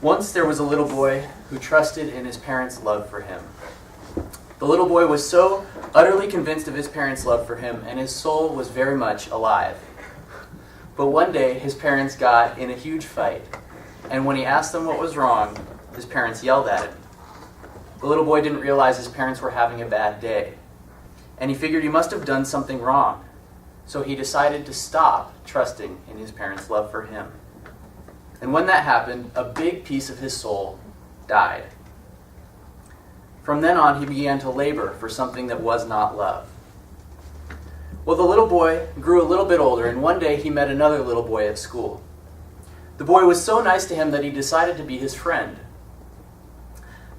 Once there was a little boy who trusted in his parents' love for him. The little boy was so utterly convinced of his parents' love for him, and his soul was very much alive. But one day, his parents got in a huge fight, and when he asked them what was wrong, his parents yelled at him. The little boy didn't realize his parents were having a bad day, and he figured he must have done something wrong, so he decided to stop trusting in his parents' love for him. And when that happened, a big piece of his soul died. From then on, he began to labor for something that was not love. Well, the little boy grew a little bit older, and one day he met another little boy at school. The boy was so nice to him that he decided to be his friend.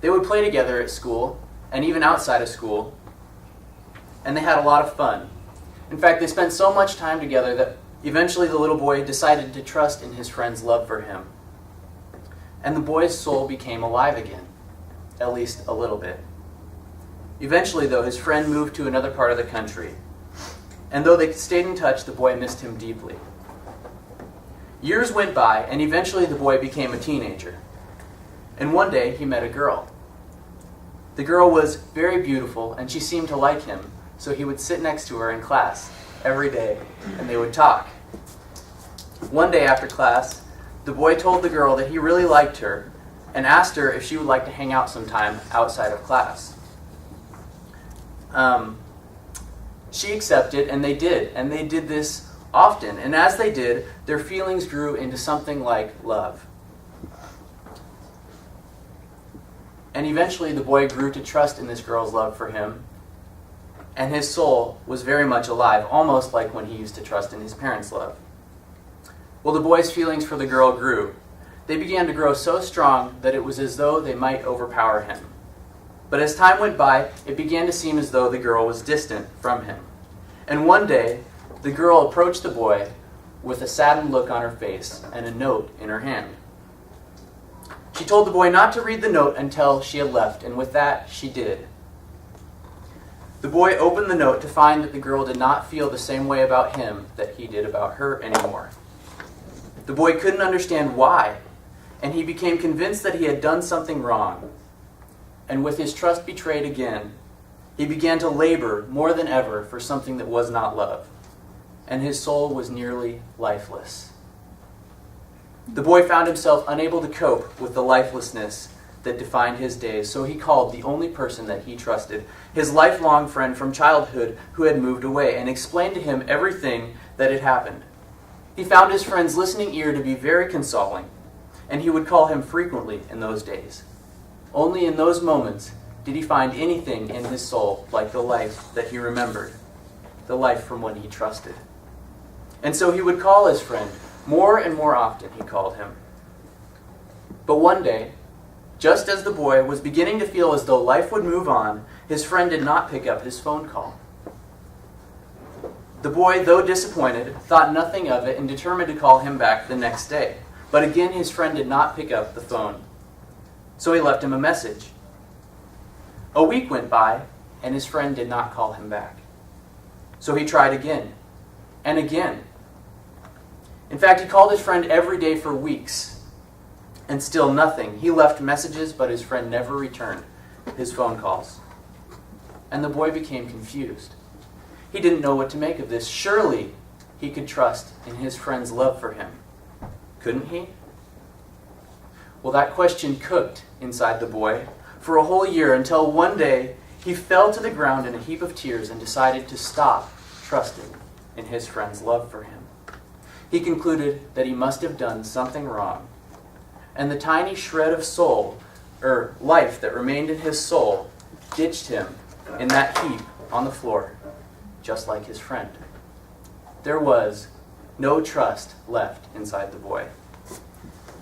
They would play together at school, and even outside of school, and they had a lot of fun. In fact, they spent so much time together that eventually the little boy decided to trust in his friend's love for him. And the boy's soul became alive again, at least a little bit. Eventually, though, his friend moved to another part of the country, and though they stayed in touch, the boy missed him deeply. Years went by, and eventually the boy became a teenager. And one day, he met a girl. The girl was very beautiful, and she seemed to like him, so he would sit next to her in class every day, and they would talk. One day after class, the boy told the girl that he really liked her and asked her if she would like to hang out sometime outside of class. She accepted, and they did this often. And as they did, their feelings grew into something like love. And eventually the boy grew to trust in this girl's love for him, and his soul was very much alive, almost like when he used to trust in his parents' love. Well, the boy's feelings for the girl grew. They began to grow so strong that it was as though they might overpower him. But as time went by, it began to seem as though the girl was distant from him. And one day, the girl approached the boy with a saddened look on her face and a note in her hand. She told the boy not to read the note until she had left, and with that, she did. The boy opened the note to find that the girl did not feel the same way about him that he did about her anymore. The boy couldn't understand why, and he became convinced that he had done something wrong. And with his trust betrayed again, he began to labor more than ever for something that was not love, and his soul was nearly lifeless. The boy found himself unable to cope with the lifelessness that defined his days, so he called the only person that he trusted, his lifelong friend from childhood who had moved away, and explained to him everything that had happened. He found his friend's listening ear to be very consoling, and he would call him frequently in those days. Only in those moments did he find anything in his soul like the life that he remembered, the life from when he trusted. And so he would call his friend. More and more often he called him. But one day, just as the boy was beginning to feel as though life would move on, his friend did not pick up his phone call. The boy, though disappointed, thought nothing of it and determined to call him back the next day. But again, his friend did not pick up the phone. So he left him a message. A week went by, and his friend did not call him back. So he tried again, and again. In fact, he called his friend every day for weeks, and still nothing. He left messages, but his friend never returned his phone calls. And the boy became confused. He didn't know what to make of this. Surely he could trust in his friend's love for him. Couldn't he? Well, that question cooked inside the boy for a whole year, until one day he fell to the ground in a heap of tears and decided to stop trusting in his friend's love for him. He concluded that he must have done something wrong, and the tiny shred of life that remained in his soul ditched him in that heap on the floor, just like his friend. There was no trust left inside the boy.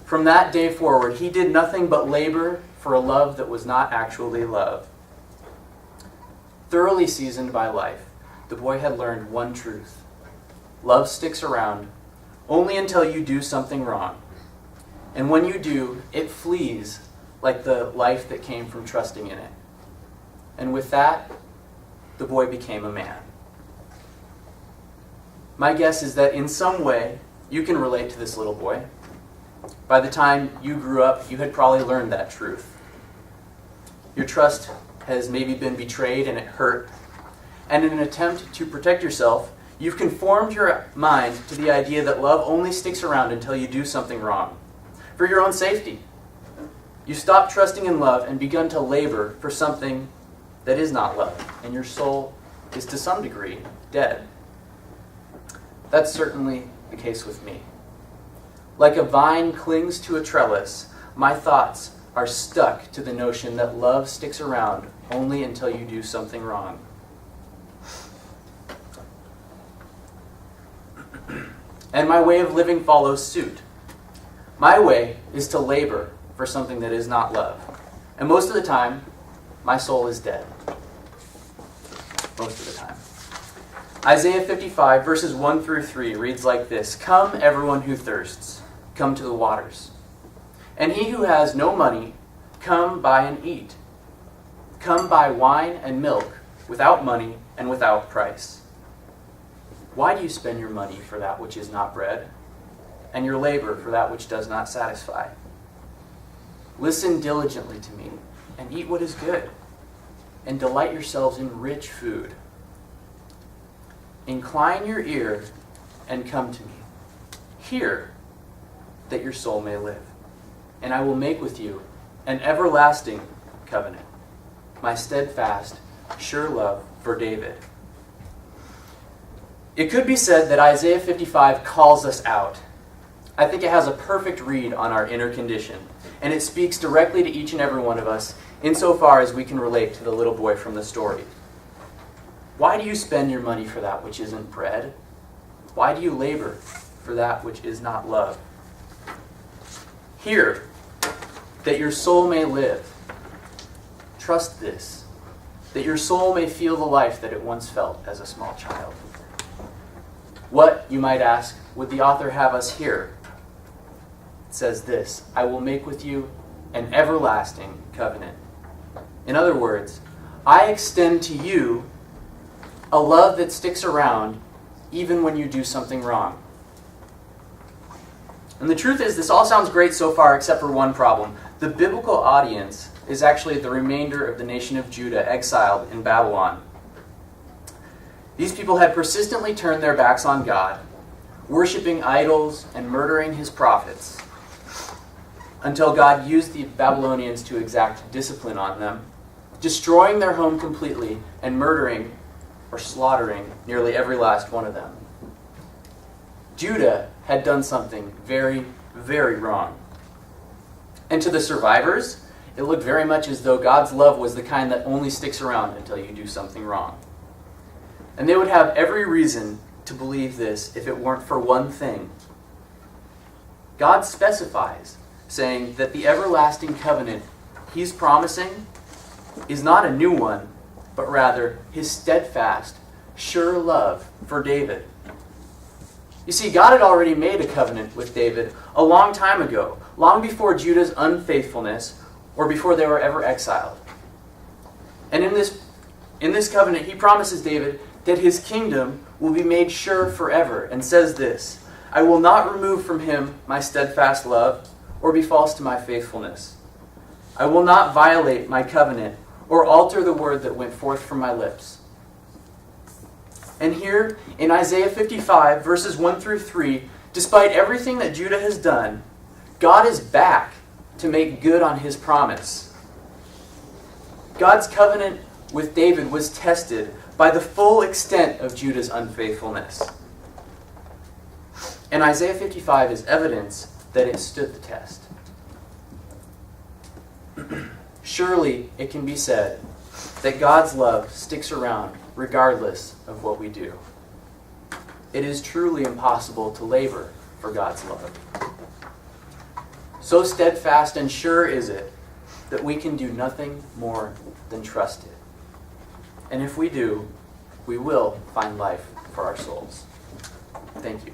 From that day forward, he did nothing but labor for a love that was not actually love. Thoroughly seasoned by life, the boy had learned one truth. Love sticks around only until you do something wrong. And when you do, it flees like the life that came from trusting in it. And with that, the boy became a man. My guess is that in some way, you can relate to this little boy. By the time you grew up, you had probably learned that truth. Your trust has maybe been betrayed and it hurt. And in an attempt to protect yourself, you've conformed your mind to the idea that love only sticks around until you do something wrong. For your own safety. You stopped trusting in love and begun to labor for something that is not love, and your soul is to some degree dead. That's certainly the case with me. Like a vine clings to a trellis, my thoughts are stuck to the notion that love sticks around only until you do something wrong. And my way of living follows suit. My way is to labor for something that is not love. And most of the time, my soul is dead. Most of the time. Isaiah 55, verses 1 through 3 reads like this: "Come, everyone who thirsts, come to the waters. And he who has no money, come buy and eat. Come buy wine and milk without money and without price. Why do you spend your money for that which is not bread, and your labor for that which does not satisfy? Listen diligently to me, and eat what is good, and delight yourselves in rich food. Incline your ear and come to me. Hear, that your soul may live. And I will make with you an everlasting covenant, my steadfast, sure love for David." It could be said that Isaiah 55 calls us out. I think it has a perfect read on our inner condition, and it speaks directly to each and every one of us insofar as we can relate to the little boy from the story. Why do you spend your money for that which isn't bread? Why do you labor for that which is not love? Hear, that your soul may live. Trust this, that your soul may feel the life that it once felt as a small child. What, you might ask, would the author have us hear? It says this: "I will make with you an everlasting covenant." In other words, I extend to you a love that sticks around even when you do something wrong. And the truth is, this all sounds great so far except for one problem. The biblical audience is actually the remainder of the nation of Judah exiled in Babylon. These people had persistently turned their backs on God, worshiping idols and murdering his prophets, until God used the Babylonians to exact discipline on them, destroying their home completely and murdering or slaughtering nearly every last one of them. Judah had done something very, very wrong. And to the survivors, it looked very much as though God's love was the kind that only sticks around until you do something wrong. And they would have every reason to believe this if it weren't for one thing. God specifies, saying that the everlasting covenant he's promising is not a new one, but rather his steadfast, sure love for David. You see, God had already made a covenant with David a long time ago, long before Judah's unfaithfulness or before they were ever exiled. And in this covenant, he promises David that his kingdom will be made sure forever, and says this: "I will not remove from him my steadfast love or be false to my faithfulness. I will not violate my covenant or alter the word that went forth from my lips." And here in Isaiah 55, verses 1 through 3, despite everything that Judah has done, God is back to make good on his promise. God's covenant with David was tested by the full extent of Judah's unfaithfulness. And Isaiah 55 is evidence that it stood the test. Surely it can be said that God's love sticks around regardless of what we do. It is truly impossible to labor for God's love. So steadfast and sure is it that we can do nothing more than trust it. And if we do, we will find life for our souls. Thank you.